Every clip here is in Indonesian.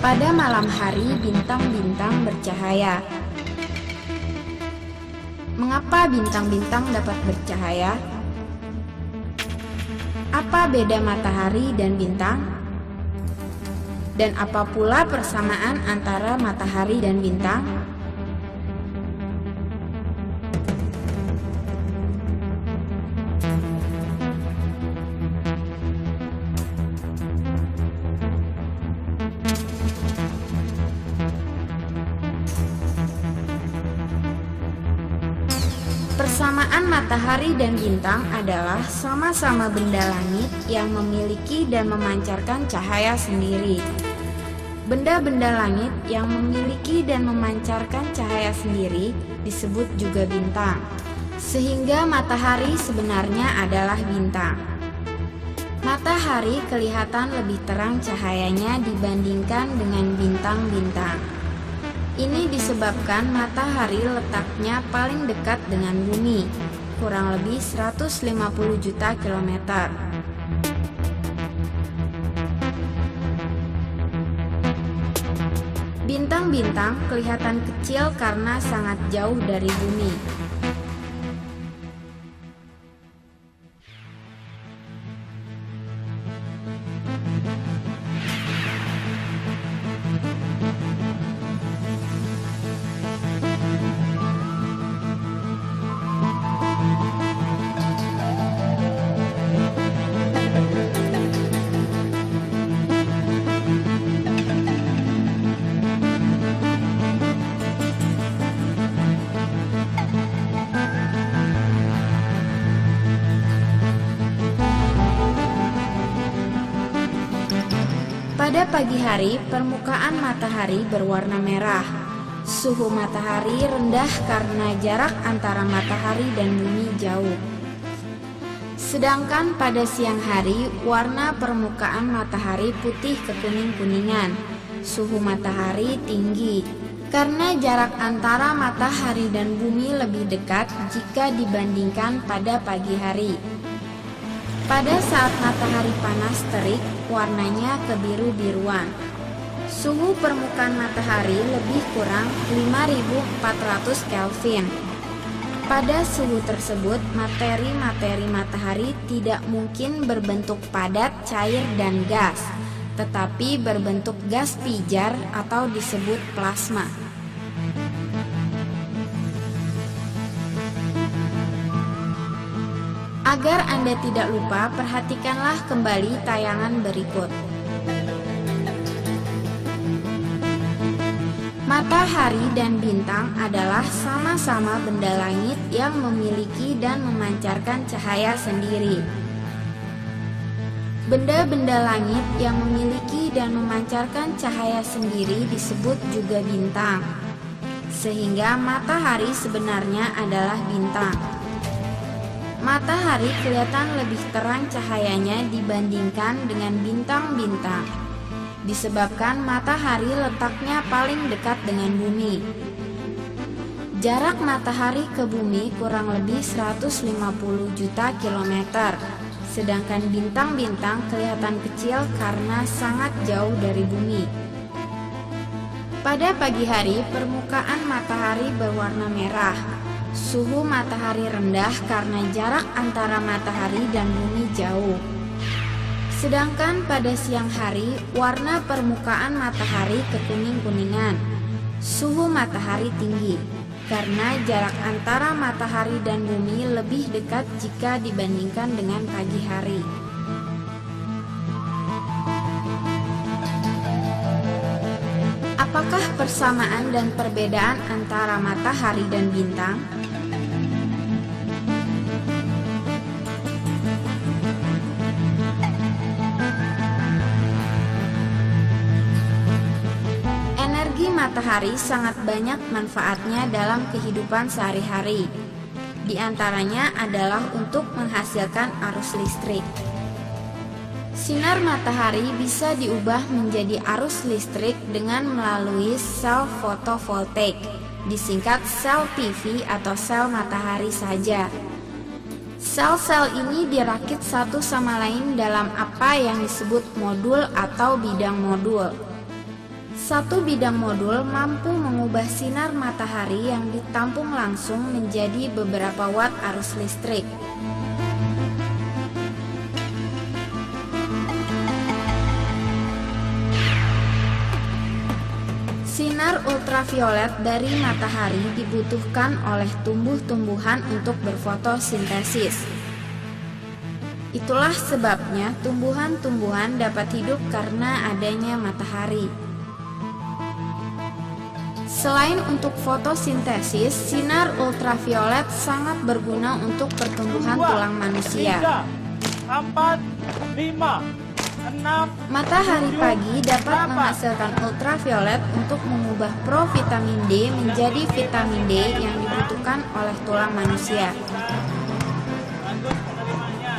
Pada malam hari, bintang-bintang bercahaya. Mengapa bintang-bintang dapat bercahaya? Apa beda matahari dan bintang? Dan apa pula persamaan antara matahari dan bintang? Persamaan matahari dan bintang adalah sama-sama benda langit yang memiliki dan memancarkan cahaya sendiri. Benda-benda langit yang memiliki dan memancarkan cahaya sendiri disebut juga bintang, sehingga matahari sebenarnya adalah bintang. Matahari kelihatan lebih terang cahayanya dibandingkan dengan bintang-bintang. Ini disebabkan matahari letaknya paling dekat dengan bumi, kurang lebih 150 juta kilometer. Bintang-bintang kelihatan kecil karena sangat jauh dari bumi. Pada pagi hari, permukaan matahari berwarna merah. Suhu matahari rendah karena jarak antara matahari dan bumi jauh. Sedangkan pada siang hari, warna permukaan matahari putih kekuning-kuningan. Suhu matahari tinggi karena jarak antara matahari dan bumi lebih dekat jika dibandingkan pada pagi hari. Pada saat matahari panas terik, warnanya kebiru-biruan. Suhu permukaan matahari lebih kurang 5400 Kelvin. Pada suhu tersebut, materi-materi matahari tidak mungkin berbentuk padat, cair, dan gas, tetapi berbentuk gas pijar atau disebut plasma. Agar Anda tidak lupa, perhatikanlah kembali tayangan berikut. Matahari dan bintang adalah sama-sama benda langit yang memiliki dan memancarkan cahaya sendiri. Benda-benda langit yang memiliki dan memancarkan cahaya sendiri disebut juga bintang, sehingga matahari sebenarnya adalah bintang. Matahari kelihatan lebih terang cahayanya dibandingkan dengan bintang-bintang, disebabkan matahari letaknya paling dekat dengan bumi. Jarak matahari ke bumi kurang lebih 150 juta kilometer, sedangkan bintang-bintang kelihatan kecil karena sangat jauh dari bumi. Pada pagi hari, permukaan matahari berwarna merah. Suhu matahari rendah karena jarak antara matahari dan bumi jauh. Sedangkan pada siang hari, warna permukaan matahari kekuning-kuningan. Suhu matahari tinggi karena jarak antara matahari dan bumi lebih dekat jika dibandingkan dengan pagi hari. Apakah persamaan dan perbedaan antara matahari dan bintang? Energi matahari sangat banyak manfaatnya dalam kehidupan sehari-hari. Di antaranya adalah untuk menghasilkan arus listrik. Sinar matahari bisa diubah menjadi arus listrik dengan melalui sel fotovoltaik, disingkat sel PV atau sel matahari saja. Sel-sel ini dirakit satu sama lain dalam apa yang disebut modul atau bidang modul. Satu bidang modul mampu mengubah sinar matahari yang ditampung langsung menjadi beberapa watt arus listrik. Sinar ultraviolet dari matahari dibutuhkan oleh tumbuh-tumbuhan untuk berfotosintesis. Itulah sebabnya tumbuhan-tumbuhan dapat hidup karena adanya matahari. Selain untuk fotosintesis, sinar ultraviolet sangat berguna untuk pertumbuhan tulang manusia. 3, 4, 5, 6. Matahari pagi dapat menghasilkan ultraviolet untuk mengubah provitamin D menjadi vitamin D yang dibutuhkan oleh tulang manusia. Lanjut penerimanya.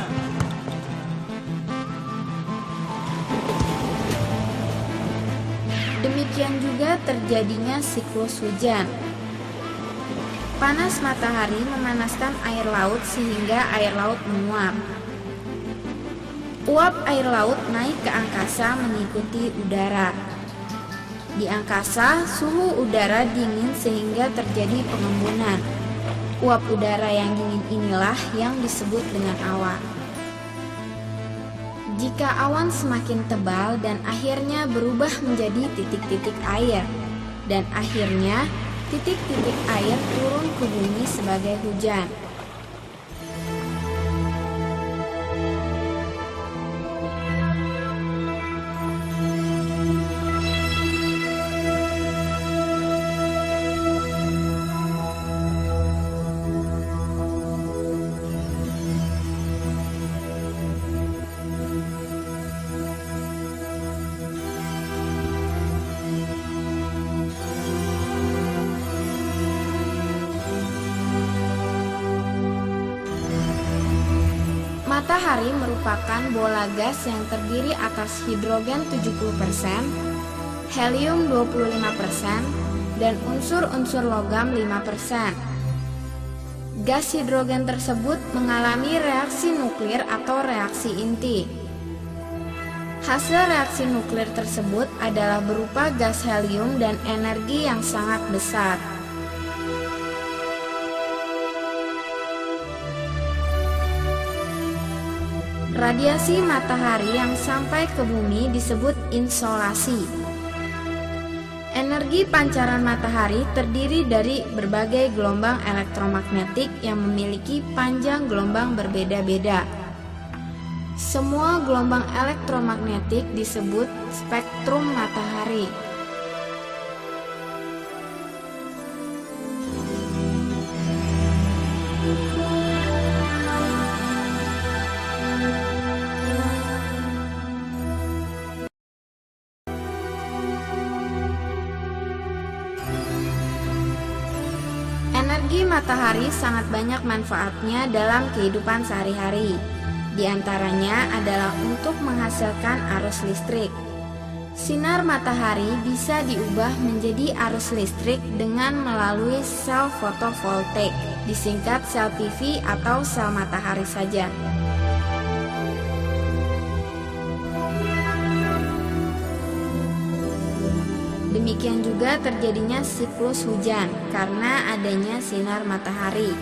Demikian juga terjadinya siklus hujan. Panas matahari memanaskan air laut sehingga air laut menguap. Uap air laut naik ke angkasa mengikuti udara. Di angkasa, suhu udara dingin sehingga terjadi pengembunan. Uap udara yang dingin inilah yang disebut dengan awan. Jika awan semakin tebal dan akhirnya berubah menjadi titik-titik air, dan akhirnya titik-titik air turun ke bumi sebagai hujan. Matahari merupakan bola gas yang terdiri atas hidrogen 70%, helium 25%, dan unsur-unsur logam 5%. Gas hidrogen tersebut mengalami reaksi nuklir atau reaksi inti. Hasil reaksi nuklir tersebut adalah berupa gas helium dan energi yang sangat besar. Radiasi matahari yang sampai ke bumi disebut insolasi. Energi pancaran matahari terdiri dari berbagai gelombang elektromagnetik yang memiliki panjang gelombang berbeda-beda. Semua gelombang elektromagnetik disebut spektrum matahari. Energi matahari sangat banyak manfaatnya dalam kehidupan sehari-hari. Di antaranya adalah untuk menghasilkan arus listrik. Sinar matahari bisa diubah menjadi arus listrik dengan melalui sel fotovoltaik, disingkat sel PV atau sel matahari saja. Demikian juga terjadinya siklus hujan karena adanya sinar matahari.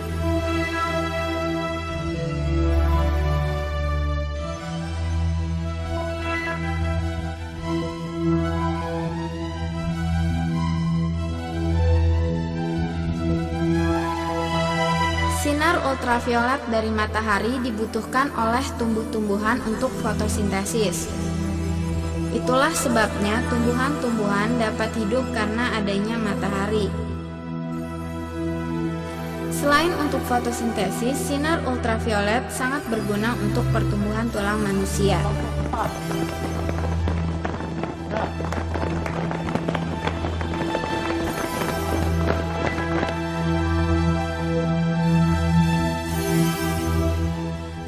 Sinar ultraviolet dari matahari dibutuhkan oleh tumbuh-tumbuhan untuk fotosintesis. Itulah sebabnya tumbuhan-tumbuhan dapat hidup karena adanya matahari. Selain untuk fotosintesis, sinar ultraviolet sangat berguna untuk pertumbuhan tulang manusia.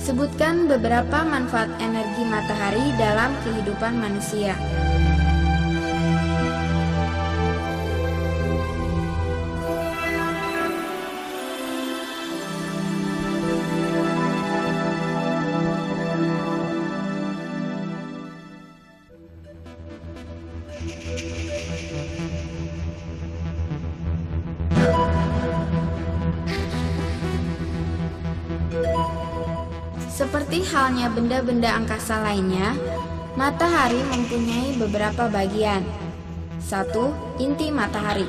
Sebutkan beberapa manfaat energi matahari dalam kehidupan manusia. Seperti halnya benda-benda angkasa lainnya, matahari mempunyai beberapa bagian. 1. Inti matahari.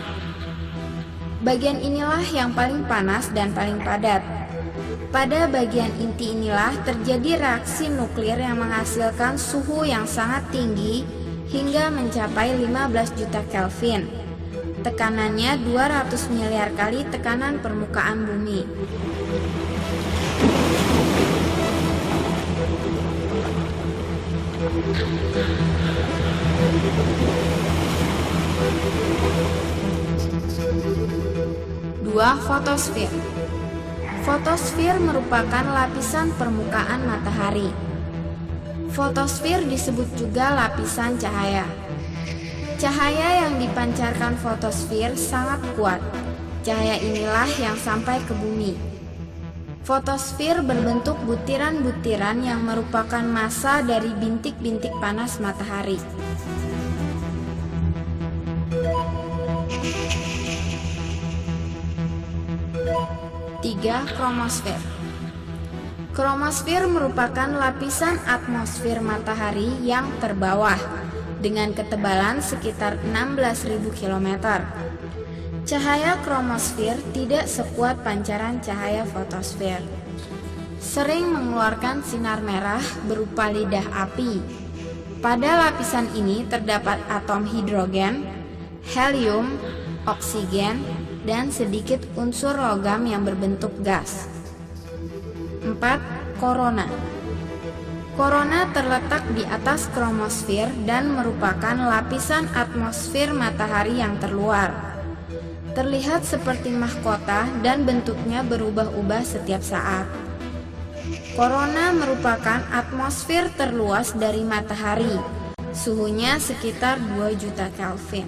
Bagian inilah yang paling panas dan paling padat. Pada bagian inti inilah terjadi reaksi nuklir yang menghasilkan suhu yang sangat tinggi hingga mencapai 15 juta Kelvin. Tekanannya 200 miliar kali tekanan permukaan bumi. Dua, fotosfer. Fotosfer merupakan lapisan permukaan matahari. Fotosfer disebut juga lapisan cahaya. Cahaya yang dipancarkan fotosfer sangat kuat. Cahaya inilah yang sampai ke bumi. Fotosfer berbentuk butiran-butiran yang merupakan massa dari bintik-bintik panas matahari. 3. Kromosfer. Kromosfer merupakan lapisan atmosfer matahari yang terbawah dengan ketebalan sekitar 16.000 km. Cahaya kromosfer tidak sekuat pancaran cahaya fotosfer. Sering mengeluarkan sinar merah berupa lidah api. Pada lapisan ini terdapat atom hidrogen, helium, oksigen, dan sedikit unsur logam yang berbentuk gas. 4. Korona. Korona terletak di atas kromosfer dan merupakan lapisan atmosfer matahari yang terluar. Terlihat seperti mahkota dan bentuknya berubah-ubah setiap saat. Korona merupakan atmosfer terluas dari matahari. Suhunya sekitar 2 juta Kelvin.